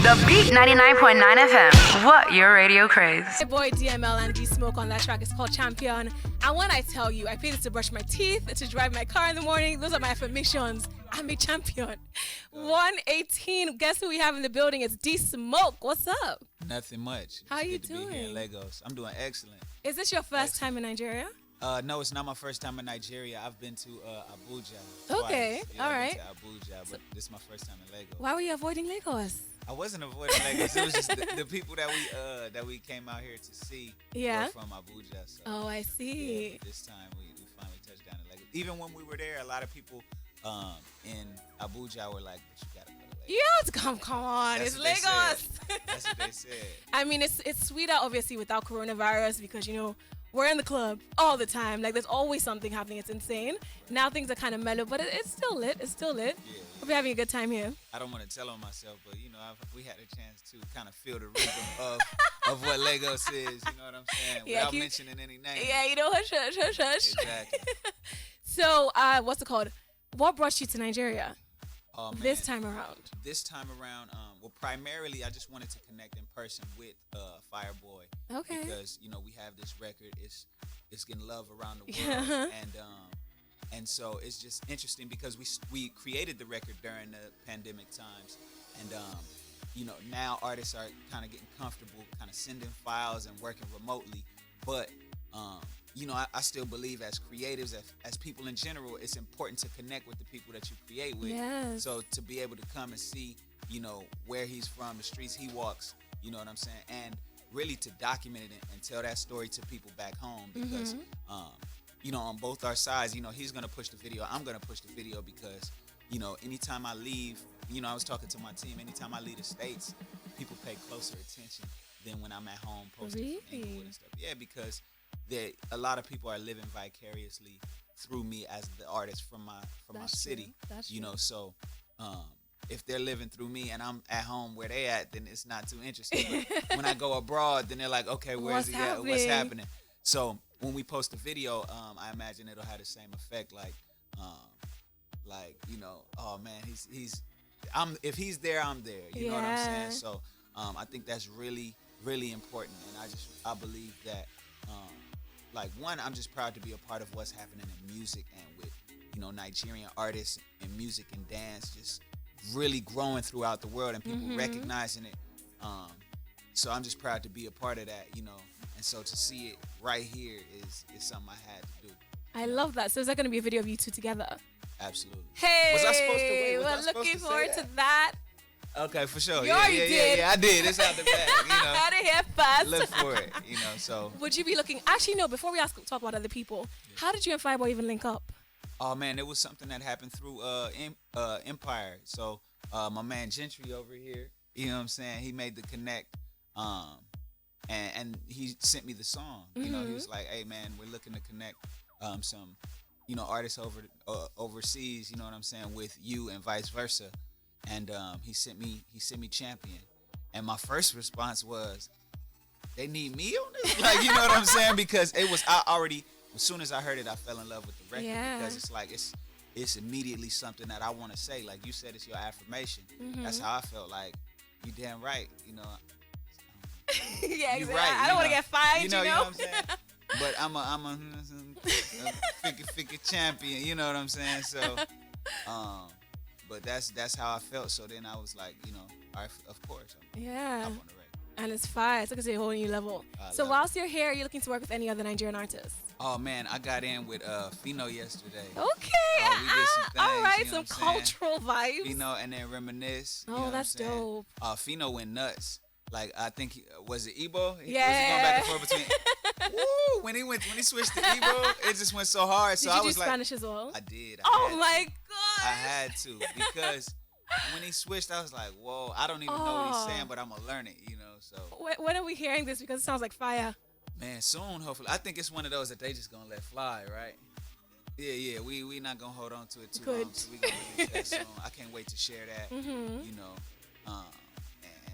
The Beat 99.9 FM. What your radio craze. My boy DML and D Smoke on that track is called Champion. And when I tell you, I pay this to brush my teeth, to drive my car in the morning, those are my affirmations. I'm a champion. 118. Guess who we have in the building? It's D Smoke. What's up? Nothing much. How you good to be here in doing? Lagos. I'm doing excellent. Is this your first time in Nigeria? No, it's not my first time in Nigeria. I've been to Abuja. Okay, twice. Yeah, all I've been right. to Abuja, but this is my first time in Lagos. Why were you avoiding Lagos? I wasn't avoiding Lagos. It was just the people that we came out here to see Yeah. were from Abuja. So, Oh, I yeah, see. but this time we finally touched down in Lagos. Even when we were there, a lot of people in Abuja were like, "But you gotta go to Lagos." Yeah, come on. That's It's what they Lagos. said. That's what they said. I mean, it's sweeter, obviously, without coronavirus because, we're in the club all the time. Like, there's always something happening. It's insane. Now things are kind of mellow, but it's still lit. It's still lit. Yeah. Hope you're having a good time here. I don't want to tell on myself, but we had a chance to kind of feel the rhythm of what Lagos is. You know what I'm saying? Yeah, Without mentioning any names. Yeah, hush. Exactly. So, what's it called? What brought you to Nigeria Oh, man. this time around? This time around, well, primarily I just wanted to connect in person with Fireboy. Okay. Because we have this record. It's getting love around the Yeah. world, and so it's just interesting because we created the record during the pandemic times, and now artists are kind of getting comfortable, kind of sending files and working remotely, but I still believe as creatives, as people in general, it's important to connect with the people that you create with. Yes. So to be able to come and see, where he's from, the streets he walks, you know what I'm saying, and really to document it and tell that story to people back home because, on both our sides, he's gonna push the video, I'm gonna push the video because, anytime I leave, I was talking to my team, anytime I leave the States, people pay closer attention than when I'm at home posting from Really? Inglewood and stuff. Yeah, because a lot of people are living vicariously through me as the artist from my That's city. true. That's you know, true. so if they're living through me and I'm at home where they at, then it's not too interesting. But when I go abroad, then they're like, okay, where's he at? What's happening? So when we post a video, I imagine it'll have the same effect. Oh man, if he's there, I'm there. You know what I'm Yeah. saying? So I think that's really, really important, and I believe that. One, I'm just proud to be a part of what's happening in music and with, Nigerian artists and music and dance just really growing throughout the world and people recognizing it. So I'm just proud to be a part of that, and so to see it right here is something I had to do. I love that. So is that going to be a video of you two together? Absolutely. Hey, Was I supposed to wait? Was I we're supposed looking to say forward that? to that. Okay, for sure. You already did. Yeah, I did. It's out the bag, Out of here fast. Look for it, so. Would you be looking? Actually, no. Before we talk about other people, how did you and Fireboy even link up? Oh man, it was something that happened through Empire. So my man Gentry over here, you know what I'm saying? He made the connect, and he sent me the song. He was like, "Hey man, we're looking to connect some, artists overseas. You know what I'm saying, with you and vice versa." And he sent me Champion, and my first response was, "They need me on this?" Like, you know what I'm saying? Because it was as soon as I heard it, I fell in love with the record. Yeah. Because it's like it's immediately something that I want to say. Like you said, it's your affirmation. That's how I felt. Like, you damn right. Yeah, You exactly. right. I don't want to get fired. You know what I'm saying? But I'm a figure champion. You know what I'm saying? So, but that's how I felt. So then I was like, all right, of course, I'm Yeah. up on the record. And it's fire. It's like a whole new level. So love whilst you're here, are you looking to work with any other Nigerian artists? Oh man, I got in with Fino yesterday. Okay. We did some things, all right. you know Some what I'm saying? cultural vibes. Fino and then Reminisce. Oh, you know what that's I'm saying? dope. Fino went nuts. Like, I think was it Igbo? Yeah. Was he going back and forth between? Woo! When he switched to Igbo, it just went so hard. So Did you I was do like, Spanish as well? I did. Oh my god. I had to because when he switched, I was like, whoa! I don't even know what he's saying, but I'm gonna learn it. So When are we hearing this? Because it sounds like fire. man, soon, hopefully. I think it's one of those that they just gonna let fly, right? Yeah. We not gonna hold on to it too Good. long. So we gonna release that soon. I can't wait to share that. And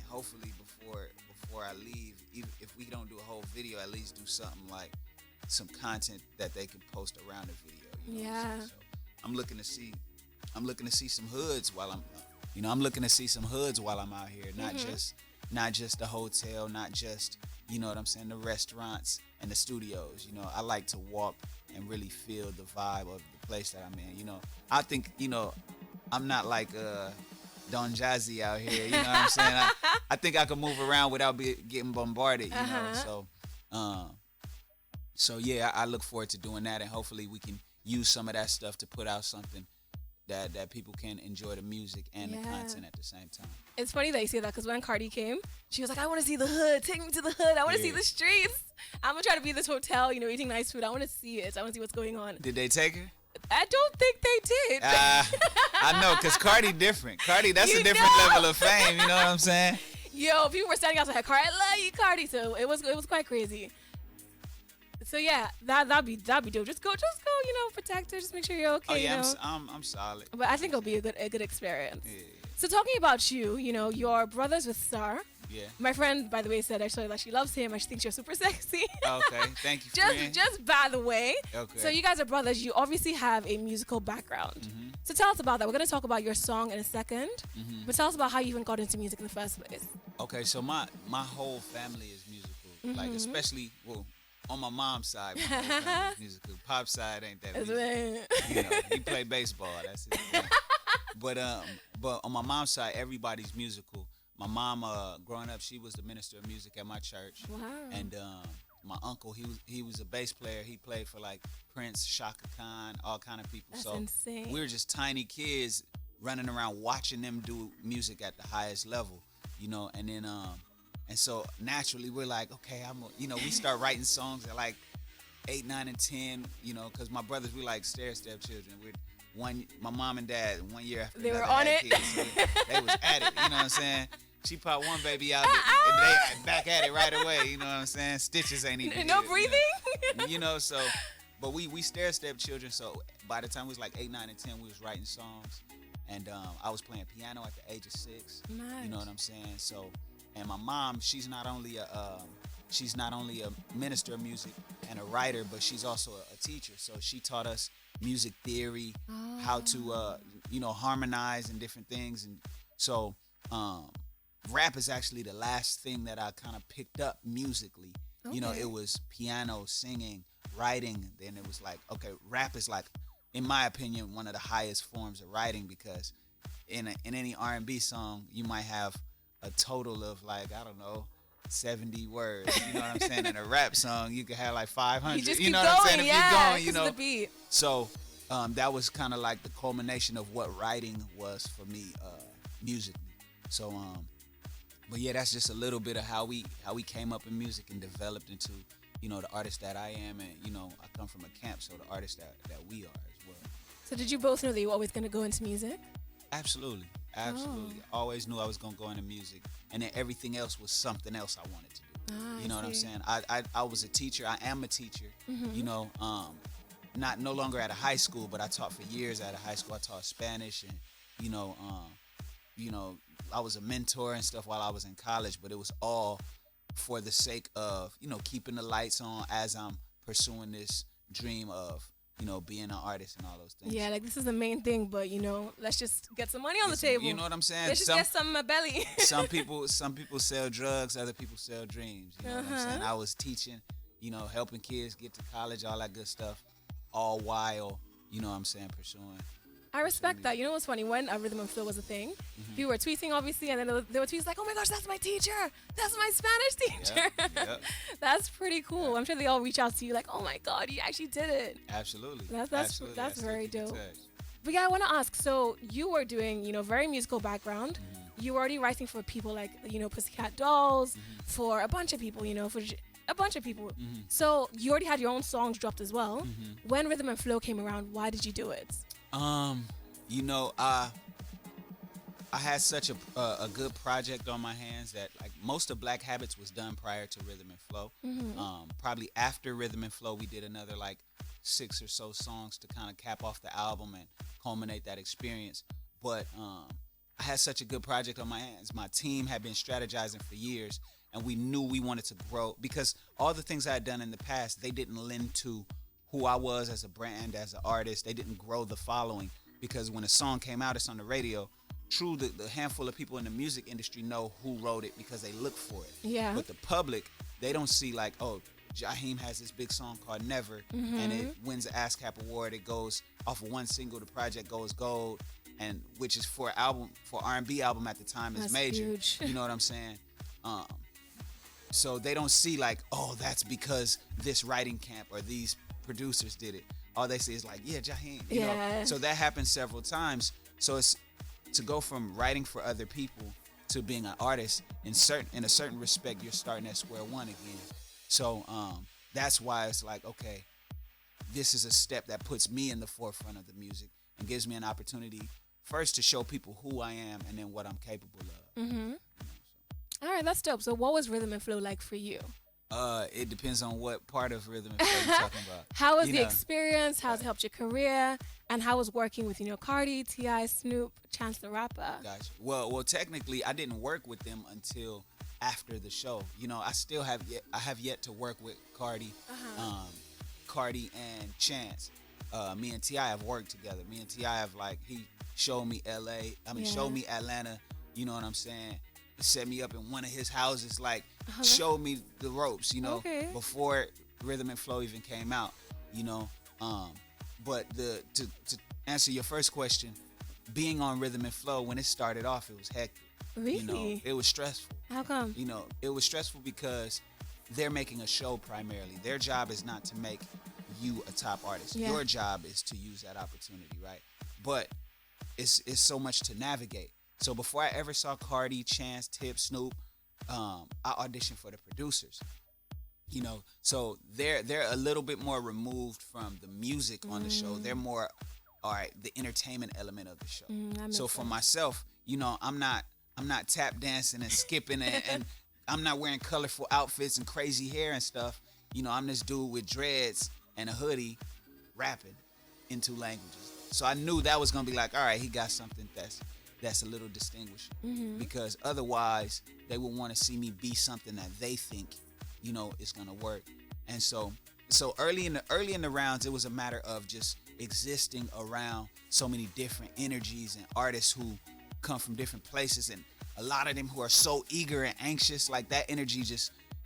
hopefully before I leave, even if we don't do a whole video, at least do something like some content that they can post around the video. You know what I'm saying? So I'm looking to see some hoods while I'm You know, I'm looking to see some hoods while I'm out here, not just the hotel, not just, you know what I'm saying, the restaurants and the studios. You know, I like to walk and really feel the vibe of the place that I'm in. You know, I think, you know, I'm not like Don Jazzy out here. You know what I'm saying? I think I can move around without getting bombarded. You know, so yeah, I look forward to doing that, and hopefully we can use some of that stuff to put out something that people can enjoy the music and the content at the same time. It's funny that you say that, because when Cardi came, she was like, I want to see the hood. Take me to the hood. I want to see the streets. I'm going to try to be in this hotel, you know, eating nice food. I want to see it. I want to see what's going on. Did they take her? I don't think they did. I know, because Cardi different. Cardi, that's a different level of fame. You know what I'm saying? Yo, people were standing outside, Cardi, I love you, Cardi. So it was quite crazy. So yeah, that'd be dope. Just go, you know, protect her. Just make sure you're okay. Oh yeah, you know? I'm solid. But I think it'll be a good experience. Yeah. So talking about you know, your brothers with Star. Yeah. My friend, by the way, said actually that she loves him and she thinks you're super sexy. Okay, thank you, friend. Just by the way. Okay. So you guys are brothers. You obviously have a musical background. Mm-hmm. So tell us about that. We're going to talk about your song in a second. Mm-hmm. But tell us about how you even got into music in the first place. Okay, so my whole family is musical. Like, especially, well, on my mom's side, my whole family is musical. Pop side ain't that musical. You know, he play baseball. That's it. Yeah. But on my mom's side, everybody's musical. My mom, growing up, she was the minister of music at my church. Wow. And my uncle, he was a bass player. He played for like Prince, Shaka Khan, all kind of people. That's so insane. we were just tiny kids running around watching them do music at the highest level, you know. And then and so naturally we're like, okay, you know, we start writing songs at like 8, 9, and 10, you know, because my brothers, we like stair-step children. My mom and dad, 1 year after they were another on had it. kids, so they was at it, you know what I'm saying? She popped one baby out, and they back at it right away. You know what I'm saying? Stitches ain't even No good, breathing? You know, so, but we stair-step children. So by the time we was like 8, 9, and 10, we was writing songs, and I was playing piano at the age of 6. Nice. You know what I'm saying? So, and my mom, she's not only a minister of music and a writer, but she's also a teacher. So she taught us music theory, how to you know, harmonize and different things, and so. Rap is actually the last thing that I kind of picked up musically. Okay. You know, it was piano, singing, writing. Then it was like, okay, rap is like, in my opinion, one of the highest forms of writing, because in any R&B song, you might have a total of like, I don't know, 70 words. You know what I'm saying? In a rap song, you could have like 500. You just you keep know going, what I'm saying? If yeah, you're going, you know. The beat. So that was kind of like the culmination of what writing was for me musically. So but yeah, that's just a little bit of how we came up in music and developed into, you know, the artist that I am. And, you know, I come from a camp, so the artist that we are as well. So did you both know that you were always going to go into music? Absolutely. Always knew I was going to go into music, and then everything else was something else I wanted to do. You know what I'm saying? I was a teacher. I am a teacher. You know, no longer at a high school, but I taught for years at a high school. I taught Spanish, and you know, I was a mentor and stuff while I was in college, but it was all for the sake of, you know, keeping the lights on as I'm pursuing this dream of, you know, being an artist and all those things. Yeah, like this is the main thing, but you know, let's just get some money on the table. You know what I'm saying? Let's just get some belly. some people sell drugs, other people sell dreams. You know what I'm saying? I was teaching, you know, helping kids get to college, all that good stuff, all while, you know what I'm saying, pursuing. I respect that. You know what's funny? When Rhythm and Flow was a thing, people were tweeting, obviously, and then there were tweets like, oh my gosh, that's my teacher. That's my Spanish teacher. Yep. That's pretty cool. I'm sure they all reach out to you like, oh my God, you actually did it. Absolutely. That's very dope. But yeah, I want to ask, so you were doing, you know, very musical background. You were already writing for people like, you know, Pussycat Dolls, for a bunch of people, you know, for a bunch of people. So you already had your own songs dropped as well. When Rhythm and Flow came around, why did you do it? You know, I had such a good project on my hands that like most of Black Habits was done prior to Rhythm and Flow. Probably after Rhythm and Flow, we did another like 6 or so songs to kind of cap off the album and culminate that experience. But I had such a good project on my hands. My team had been strategizing for years, and we knew we wanted to grow because all the things I had done in the past, they didn't lend to who I was as a brand, as an artist. They didn't grow the following, because when a song came out, it's on the radio, true, the handful of people in the music industry know who wrote it because they look for it. Yeah. But the public, they don't see like, oh, Jaheim has this big song called Never, and it wins the ASCAP award. It goes off of one single. The project goes gold, and which is for R&B album at the time is That's major. huge. You know what I'm saying? So they don't see like, oh, that's because this writing camp or these producers did it. All they see is like, yeah, Jaheim. You know? So that happens several times. So it's to go from writing for other people to being an artist in a certain respect, you're starting at square one again. So that's why it's like, okay, this is a step that puts me in the forefront of the music and gives me an opportunity first to show people who I am and then what I'm capable of. Mm-hmm. All right, that's dope. So what was Rhythm and Flow like for you? It depends on what part of Rhythm and Flow you're talking about. How was the experience? How's it helped your career? And how was working with, Cardi, T.I., Snoop, Chance the Rapper? Gotcha. Well, technically, I didn't work with them until after the show. I have yet to work with Cardi, Cardi and Chance. Me and T.I. have worked together. Me and T.I. have he showed me showed me Atlanta. You know what I'm saying? Set me up in one of his houses, showed me the ropes, before Rhythm and Flow even came out, But to answer your first question, being on Rhythm and Flow, when it started off, it was hectic. Really? It was stressful. How come? It was stressful because they're making a show primarily. Their job is not to make you a top artist. Yeah. Your job is to use that opportunity, right? But it's so much to navigate. So before I ever saw Cardi, Chance, Tip, Snoop, I auditioned for the producers. So they're a little bit more removed from the music on the show. They're more, all right, the entertainment element of the show. So for myself, I'm not tap dancing and skipping and I'm not wearing colorful outfits and crazy hair and stuff. I'm this dude with dreads and a hoodie rapping in two languages. So I knew that was gonna be like, all right, he got something that's a little distinguishing, because otherwise they would want to see me be something that they think, is gonna work. And so early in the rounds, it was a matter of just existing around so many different energies and artists who come from different places, and a lot of them who are so eager and anxious. Like that energy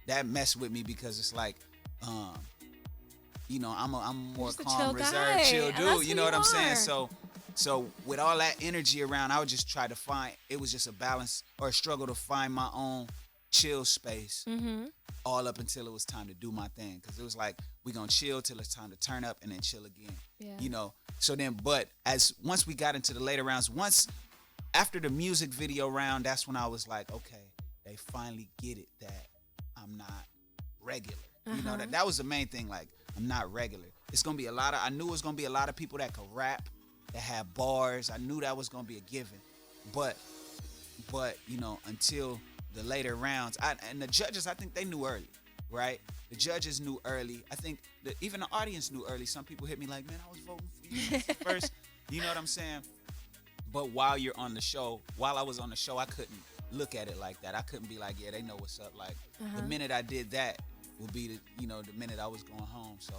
that messed with me, because it's like, I'm a more just a calm, chill reserved, guy. chill And dude. that's You who know what you I'm saying? are. So with all that energy around, I would just try to find, it was just a balance or a struggle to find my own chill space, all up until it was time to do my thing. Because it was like, we gonna chill till it's time to turn up and then chill again. Yeah. So then, but once we got into the later rounds, after the music video round, that's when I was like, okay, they finally get it that I'm not regular. That was the main thing. Like, I'm not regular. It's gonna be I knew it was gonna be a lot of people that could rap, that had bars. I knew that was gonna be a given. But until the later rounds, and the judges, I think they knew early, right? The judges knew early. I think even the audience knew early. Some people hit me like, man, I was voting for you first. You know what I'm saying? But while I was on the show, I couldn't look at it like that. I couldn't be like, yeah, they know what's up. Like, the minute I did that would be the minute I was going home. So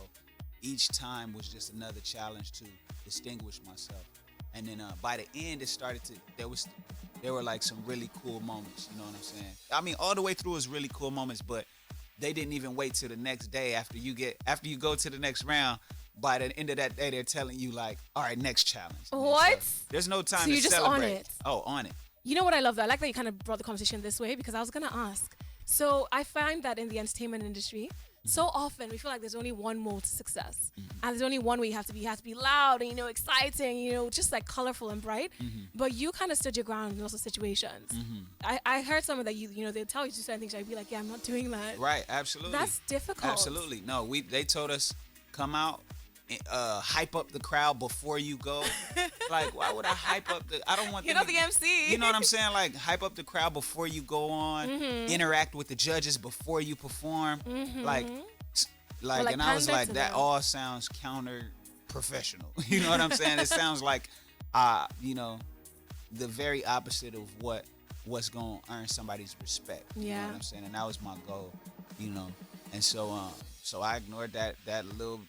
each time was just another challenge to distinguish myself. And then by the end, it started there were like some really cool moments. You know what I'm saying? I mean, all the way through was really cool moments, but they didn't even wait till the next day after you go to the next round. By the end of that day, they're telling you like, all right, next challenge. What? There's no time So to you're just celebrate. on it. Oh, on it. You know what I love though? I like that you kind of brought the conversation this way, because I was going to ask. So I find that in the entertainment industry, so often we feel like there's only one mode to success. And there's only one way you have to be loud and, exciting, just like colorful and bright. But you kind of stood your ground in those situations. I heard some of that, they'll tell you to do certain things. I'd be like, yeah, I'm not doing that. Right, absolutely. That's difficult. Absolutely. No, they told us, come out, hype up the crowd before you go. Like, why would I hype up I don't want them the MC. You know what I'm saying? Like, hype up the crowd before you go on, interact with the judges before you perform. Like, and I was like, that all sounds counter professional. You know what I'm saying? It sounds like, the very opposite of what's going to earn somebody's respect. You know what I'm saying? And that was my goal, And so I ignored that little,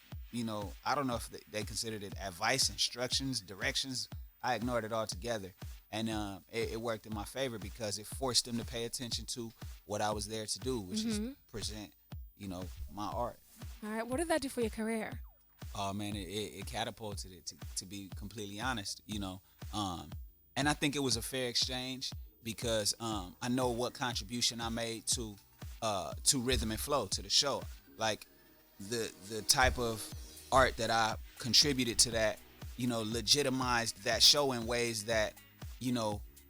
I don't know if they considered it advice, instructions, directions. I ignored it altogether. and it worked in my favor because it forced them to pay attention to what I was there to do, which is present, my art. All right. What did that do for your career? Oh man, it catapulted it to be completely honest, and I think it was a fair exchange because I know what contribution I made to Rhythm and Flow, to the show. Like the type of art that I contributed to that, legitimized that show in ways that,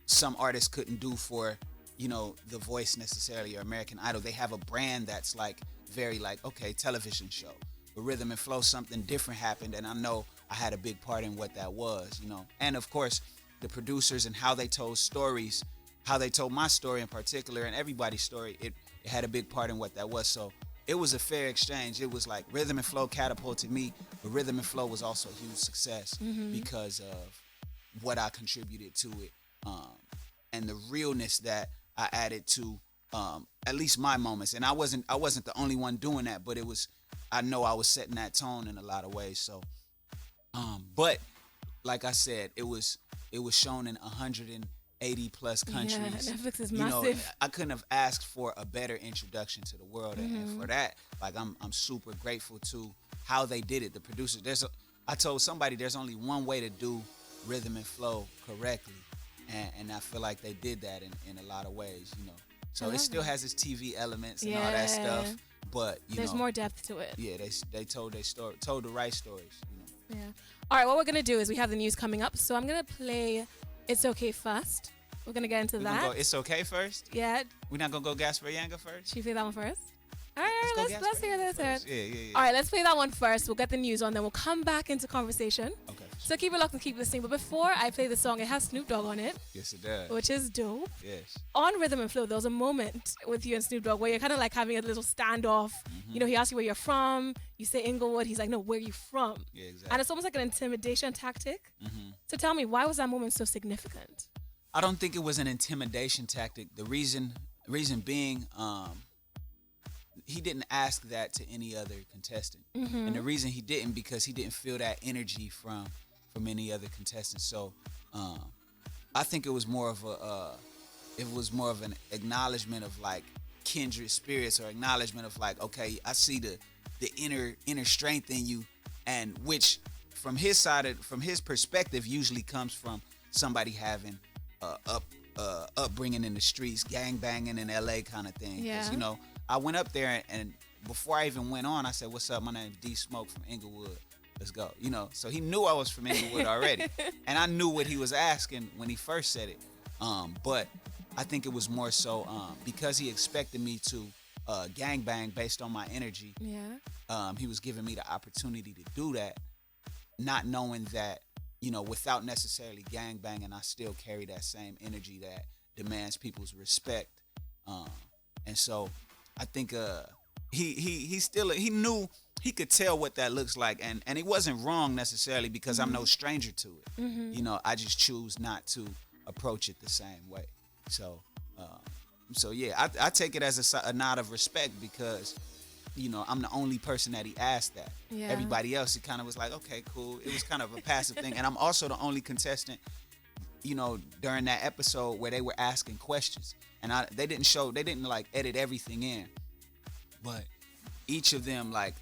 some artists couldn't do for, The Voice necessarily or American Idol. They have a brand that's like very like, okay, television show. But Rhythm and Flow, something different happened, and I know I had a big part in what that was, And of course, the producers and how they told stories, how they told my story in particular, and everybody's story, it had a big part in what that was. So it was a fair exchange. It was like Rhythm and Flow catapulted me, but Rhythm and Flow was also a huge success because of what I contributed to it, and the realness that I added to at least my moments. And I wasn't the only one doing that, but I know I was setting that tone in a lot of ways. So, but like I said, it was shown in 180 plus countries. Yeah, Netflix is massive. I couldn't have asked for a better introduction to the world, and for that, like I'm super grateful to how they did it. The producers, I told somebody there's only one way to do Rhythm and Flow correctly, and I feel like they did that in a lot of ways, So it still has its TV elements and all that stuff, but there's more depth to it. Yeah, they told their story, told the right stories. Yeah. All right, what we're gonna do is we have the news coming up, so I'm gonna play "It's Okay" first. We're gonna get into that. Gonna go It's Okay first. Yeah. We're not gonna go Gasparilla first. Should we play that one first? All right, let's hear this. Yeah. All right, let's play that one first. We'll get the news on, then we'll come back into conversation. Okay. So keep it locked and keep listening. But before I play the song, it has Snoop Dogg on it. Yes, it does. Which is dope. Yes. On Rhythm and Flow, there was a moment with you and Snoop Dogg where you're kind of like having a little standoff. He asks you where you're from. You say Inglewood. He's like, no, where you from? Yeah, exactly. And it's almost like an intimidation tactic. So tell me, why was that moment so significant? I don't think it was an intimidation tactic. The reason being, he didn't ask that to any other contestant, and the reason he didn't, because he didn't feel that energy from any other contestant. So I think it was more of an acknowledgement of like kindred spirits, or acknowledgement of like, okay, I see the inner strength in you, and which from his side, from his perspective, usually comes from somebody having upbringing in the streets, gang banging in LA kind of thing. Yeah. 'Cause, I went up there, and before I even went on, I said, "What's up? My name's D Smoke from Inglewood. Let's go." So he knew I was from Inglewood already, and I knew what he was asking when he first said it. But I think it was more so because he expected me to gang bang based on my energy. Yeah. He was giving me the opportunity to do that, not knowing that, without necessarily gang banging, I still carry that same energy that demands people's respect. And so I think he knew, he could tell what that looks like, and it wasn't wrong necessarily, because I'm no stranger to it. I just choose not to approach it the same way. So yeah, I take it as a nod of respect, because I'm the only person that he asked that. Yeah. Everybody else, it kind of was like, okay, cool. It was kind of a passive thing, and I'm also the only contestant, during that episode where they were asking questions, and they didn't like edit everything in, but each of them, like,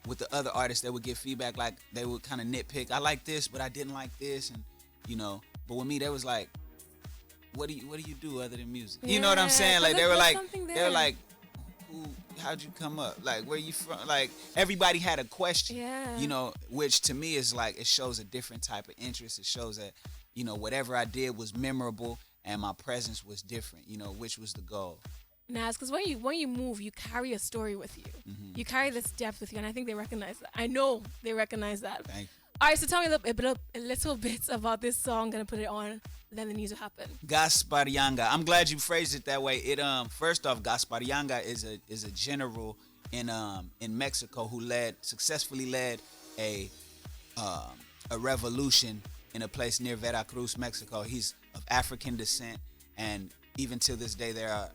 with the other artists, they would give feedback, like they would kind of nitpick. I like this, but I didn't like this, and but with me, they was like, what do you do other than music? You know what I'm saying? Like they were like, how'd you come up? Like, where you from? Like, everybody had a question. Yeah. Which to me is like, it shows a different type of interest. It shows that, whatever I did was memorable, and my presence was different, which was the goal. Nah, it's because when you move, you carry a story with you. You carry this depth with you, and I think they recognize that. I know they recognize that. Thank you. All right, so tell me a little bit about this song. I'm gonna put it on, then the news will happen. Gasparilla. I'm glad you phrased it that way. It first off, Gasparilla is a general in Mexico who successfully led a revolution in a place near Veracruz, Mexico. He's of African descent, and even to this day, there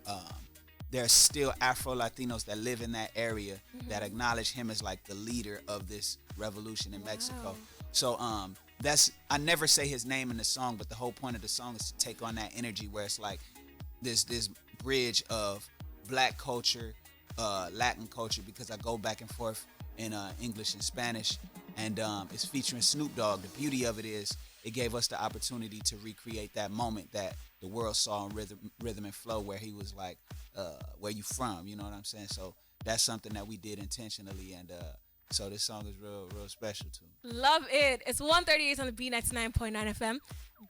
are still Afro-Latinos that live in that area that acknowledge him as like the leader of this revolution in Mexico. So I never say his name in the song, but the whole point of the song is to take on that energy where it's like this bridge of black culture, Latin culture, because I go back and forth in English and Spanish, and it's featuring Snoop Dogg. The beauty of it is it gave us the opportunity to recreate that moment that the world saw in rhythm and flow, where he was like, where you from, you know what I'm saying? So that's something that we did intentionally, and so this song is real special to me. Love it. It's 1:38 on the B99.9 FM.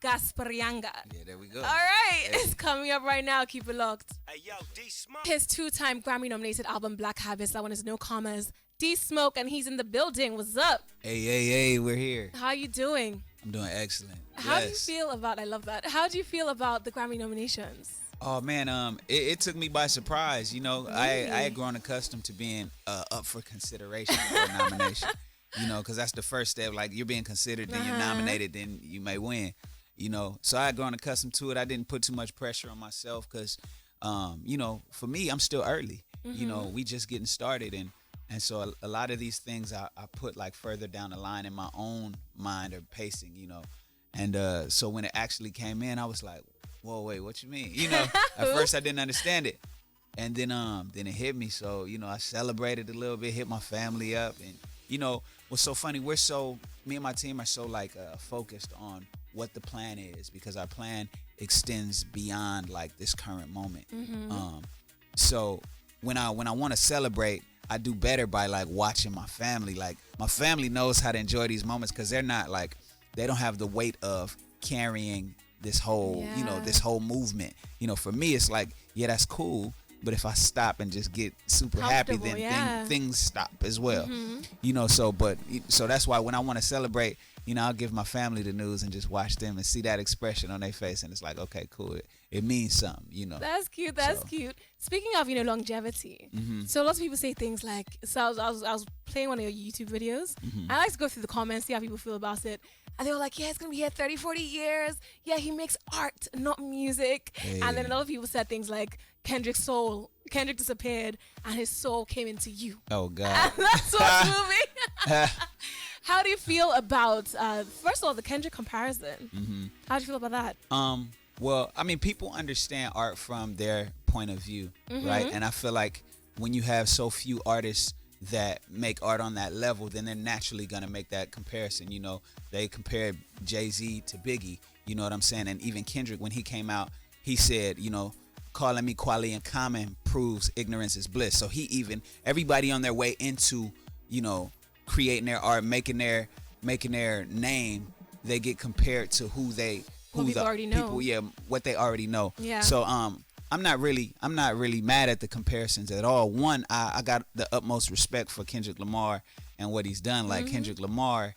Gasparilla. Yeah, there we go. All right, it's coming up right now. Keep it locked. Hey, yo, D-Smoke. His 2-time Grammy nominated album Black Habits. That one is no commas. D-Smoke, and he's in the building. What's up? Hey, we're here. How you doing? I'm doing excellent. How do you feel about? I love that. How do you feel about the Grammy nominations? Oh man, it took me by surprise. You know, Really? I had grown accustomed to being up for consideration for a nomination. You know, because that's the first step. Like, you're being considered, then you're nominated, then you may win. You know, so I had grown accustomed to it. I didn't put too much pressure on myself because, you know, for me, I'm still early. You know, we just getting started, and so a lot of these things I put like further down the line in my own mind or pacing. You know, and so when it actually came in, I was like, whoa, wait, what you mean? You know, at first I didn't understand it. And then it hit me. So, you know, I celebrated a little bit, hit my family up. And, you know, what's so funny, me and my team are so like focused on what the plan is, because our plan extends beyond like this current moment. So when I want to celebrate, I do better by like watching my family. Like, my family knows how to enjoy these moments, because they're not like, they don't have the weight of carrying this whole, you know, this whole movement. You know, for me, it's like, yeah, that's cool, but if I stop and just get super happy, then things stop as well. You know, so that's why when I want to celebrate, you know, I'll give my family the news and just watch them and see that expression on their face, and it's like, okay, cool, it means something, you know. That's cute. That's cute. Speaking of, you know, longevity, so lots of people say things like, so I was playing one of your YouTube videos. I like to go through the comments, see how people feel about it. And they were like, yeah, it's going to be here 30, 40 years. Yeah, he makes art, not music. Hey. And then a lot of people said things like, Kendrick disappeared and his soul came into you. Oh, God. And that's what's moving. How do you feel about, first of all, the Kendrick comparison? How do you feel about that? Well, I mean, people understand art from their point of view, right? And I feel like when you have so few artists that make art on that level, then they're naturally gonna make that comparison. You know, they compared Jay-Z to Biggie, you know what I'm saying? And even Kendrick, when he came out, he said, you know, calling me quality and common proves ignorance is bliss. So everybody on their way into, you know, creating their art, making their name, they get compared to who the already know. people, what they already know. Yeah. So I'm not really mad at the comparisons at all. One, I got the utmost respect for Kendrick Lamar and what he's done. Like, Kendrick Lamar,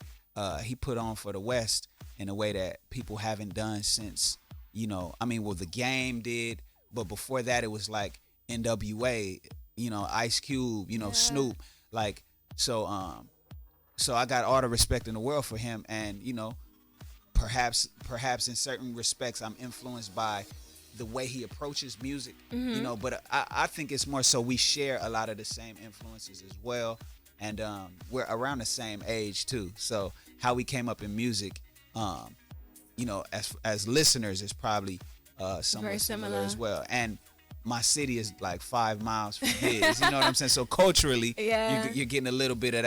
he put on for the West in a way that people haven't done since, you know, I mean, well, The Game did, but before that it was like NWA, you know, Ice Cube, you know, Snoop, like, so I got all the respect in the world for him. And, you know, perhaps in certain respects I'm influenced by the way he approaches music, you know, but I think it's more so we share a lot of the same influences as well, and we're around the same age too. So how we came up in music, you know, as listeners is probably somewhat Very similar similar as well. And my city is like 5 miles from his, you know what I'm saying? So culturally, you're getting a little bit of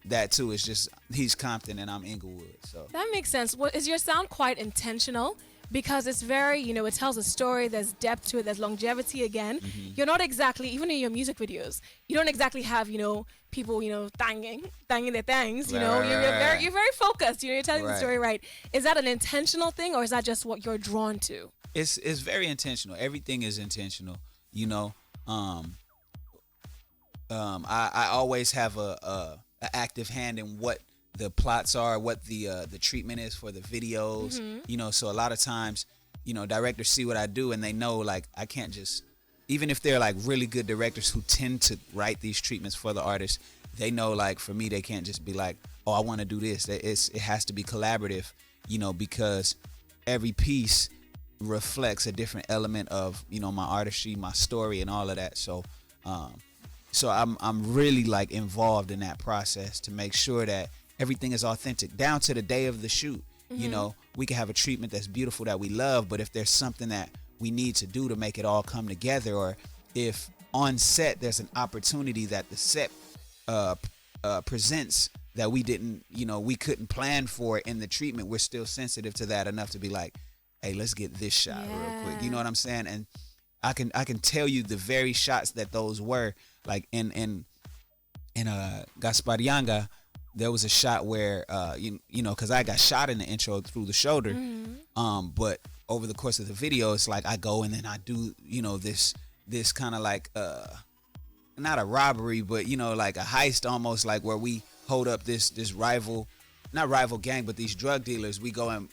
that too. It's just he's Compton and I'm Inglewood. So That makes sense. Is your sound quite intentional? Because it's very, you know, it tells a story, there's depth to it, there's longevity again. You're not exactly, even in your music videos, you don't exactly have, you know, people, you know, thanging their things, you know. You're very focused, you know, you're telling the story right. Is that an intentional thing, or is that just what you're drawn to? It's very intentional. Everything is intentional, you know. I always have a active hand in what the plots are, what the treatment is for the videos, you know. So a lot of times, you know, directors see what I do and they know, like, I can't just, even if they're like really good directors who tend to write these treatments for the artists, they know, like, for me, they can't just be like, oh, I want to do this. It has to be collaborative, you know, because every piece reflects a different element of, you know, my artistry, my story, and all of that. So I'm really like involved in that process to make sure that everything is authentic down to the day of the shoot. You know, we can have a treatment that's beautiful that we love, but if there's something that we need to do to make it all come together, or if on set there's an opportunity that the set presents that we didn't, we couldn't plan for in the treatment, we're still sensitive to that enough to be like, hey, let's get this shot real quick. You know what I'm saying? And I can tell you the very shots that those were. Like in Gasparilla, there was a shot where because I got shot in the intro through the shoulder. But over the course of the video, it's like I go and then I do this kind of like not a robbery, but like a heist almost, like where we hold up this not rival gang, but these drug dealers. We go and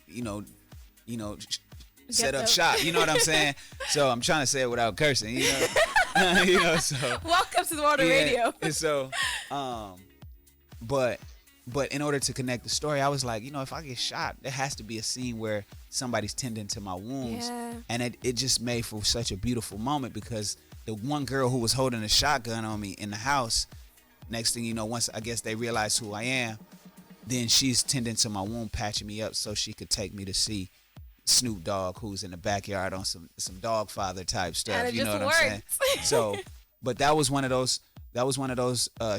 set up shop. You know what I'm saying? So I'm trying to say it without cursing. So welcome to the world of radio. And so, but in order to connect the story, I was like, if I get shot, there has to be a scene where somebody's tending to my wounds. And it just made for such a beautiful moment, because the one girl who was holding a shotgun on me in the house, next thing you know, once I guess they realize who I am, then she's tending to my wound, patching me up so she could take me to see Snoop Dogg, who's in the backyard on some dog father type stuff. And it you know just what worked. I'm saying? So, but that was one of those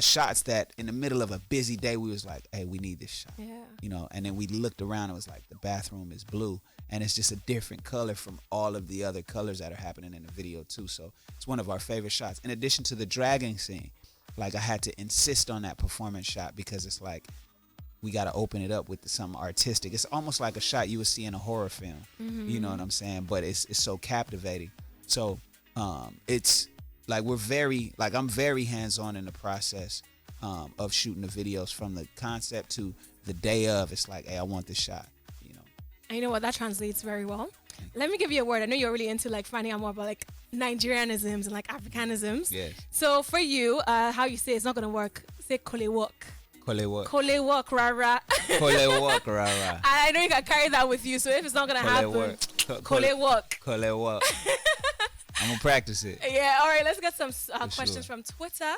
shots that in the middle of a busy day, we was like, hey, we need this shot. And then we looked around and it was like, the bathroom is blue, and it's just a different color from all of the other colors that are happening in the video too. So it's one of our favorite shots. In addition to the dragging scene, like I had to insist on that performance shot, because it's like, we got to open it up with something artistic. It's almost like a shot you would see in a horror film. You know what I'm saying? But it's so captivating. So it's like I'm very hands-on in the process of shooting the videos, from the concept to the day of. It's like, hey, I want this shot. And you know what? That translates very well. Let me give you a word. I know you're really into like finding out more about like Nigerianisms and like Africanisms. Yes. So for you, how you say it's not going to work, say kolewok. Kolewok. Kolewok, rara. Kolewok, rara. I know you can carry that with you, so if it's not going to happen, kolewok. Kolewok. I'm going to practice it. Yeah, all right, let's get some questions sure. from Twitter.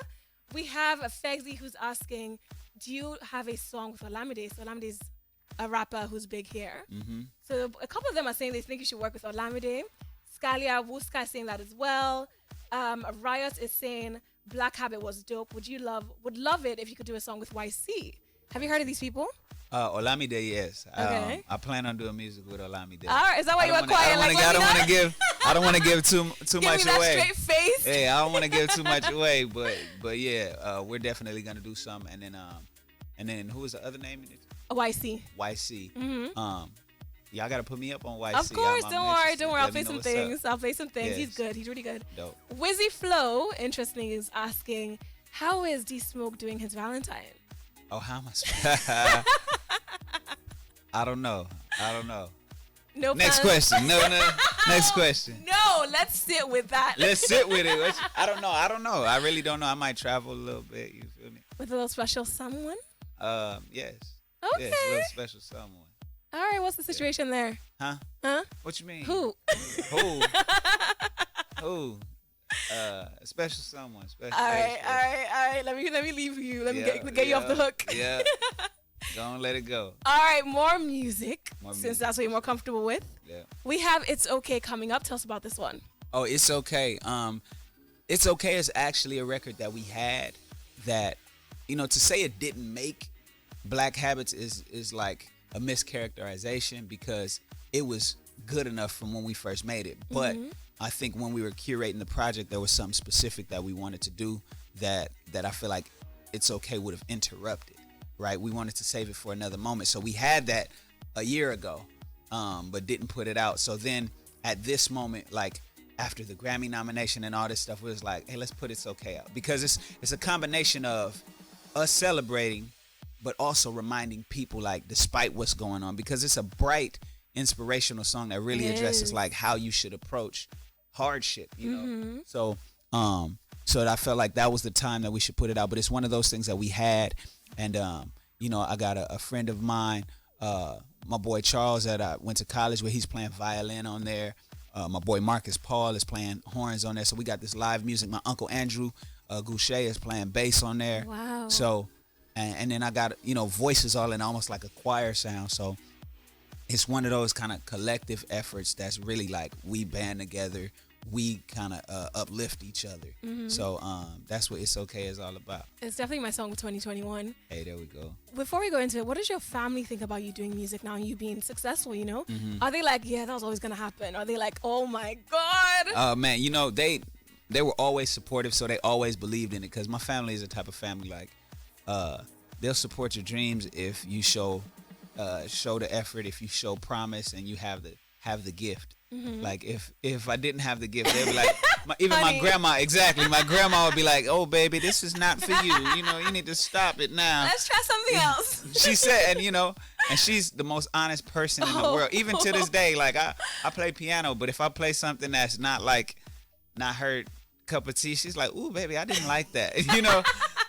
We have a Fegzi who's asking, do you have a song with Olamide? So Olamide's a rapper who's big here. So a couple of them are saying they think you should work with Olamide. Scalia Wuska is saying that as well. Riot is saying Black Habit was dope. Would love it if you could do a song with YC. Have you heard of these people? Olamide, yes. Okay. I plan on doing music with Olamide. All right, is that why you were quiet? I don't want to give too Give much me that away. straight face. Hey, I don't want to give too much away, but yeah, we're definitely gonna do some. And then who was the other name? YC. YC. Y'all gotta put me up on YC. Of course, don't worry. I'll Let me play know some what's things. up. I'll play some things. Yes. He's good. He's really good. Dope. Wizzy Flow, interesting, is asking, how is D Smoke doing his Valentine? Oh, how am I? I don't know. No. Next plans? question. No. Next question. No, let's sit with that. Let's sit with it. I don't know. I really don't know. I might travel a little bit. You feel me? With a little special someone? Yes. Okay. Yes, a little special someone. All right, what's the situation there? Huh? Huh? What you mean? Who? Who? A special someone. Special. All right. Let me leave you. Let me get you off the hook. Yeah. Don't let it go. All right, more music. More Since music. that's what you're more comfortable with. Yeah. We have It's Okay coming up. Tell us about this one. Oh, It's Okay. It's Okay is actually a record that we had that, to say it didn't make Black Habits is like a mischaracterization, because it was good enough from when we first made it. But I think when we were curating the project, there was something specific that we wanted to do that I feel like It's Okay would have interrupted, right? We wanted to save it for another moment. So we had that a year ago, but didn't put it out. So then at this moment, like after the Grammy nomination and all this stuff, we was like, hey, let's put It's Okay out, because it's a combination of us celebrating, but also reminding people, like, despite what's going on, because it's a bright, inspirational song that really addresses like how you should approach hardship, So I felt like that was the time that we should put it out. But it's one of those things that we had, and I got a friend of mine, my boy Charles, that I went to college with. He's playing violin on there. My boy Marcus Paul is playing horns on there. So we got this live music. My uncle Andrew Goucher is playing bass on there. Wow. So and then I got voices all in almost like a choir sound. So it's one of those kind of collective efforts that's really like we band together. We kind of uplift each other. So that's what It's Okay is all about. It's definitely my song of 2021. Hey, there we go. Before we go into it, what does your family think about you doing music now and you being successful, Are they like, yeah, that was always going to happen? Are they like, oh my God? Man, they were always supportive, so they always believed in it, because my family is the type of family like they'll support your dreams if you show the effort, if you show promise, and you have the gift. Like if I didn't have the gift, they'd be like, my grandma, exactly. My grandma would be like, "Oh baby, this is not for you. You need to stop it now. Let's try something else." She said, and she's the most honest person in the world. Even to this day, like I play piano, but if I play something that's not her cup of tea, she's like, "Ooh, baby, I didn't like that."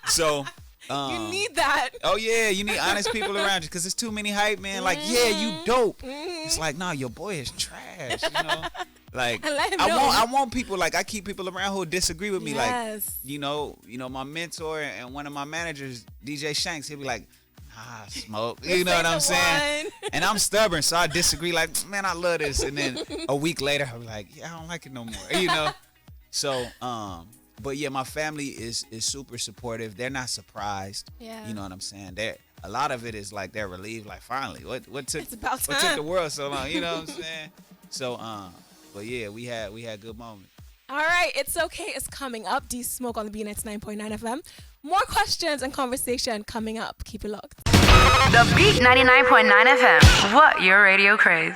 So. You need that. Oh yeah, you need honest people around you, because there's too many hype men. Like, yeah, you dope. It's like, nah, your boy is trash. Like, I want people, like, I keep people around who disagree with me. Yes. Like, my mentor and one of my managers, DJ Shanks, he'll be like, nah, smoke. You know what I'm saying? And I'm stubborn, so I disagree. Like, man, I love this. And then a week later, I'll be like, yeah, I don't like it no more. So, but yeah, my family is super supportive. They're not surprised. Yeah. You know what I'm saying? A lot of it is like they're relieved. Like, finally, what took the world so long? You know what I'm saying? So, but yeah, we had good moments. All right, It's Okay is coming up. D Smoke on the B99.9 FM. More questions and conversation coming up. Keep it locked. The Beat 99.9 FM. What your radio craze.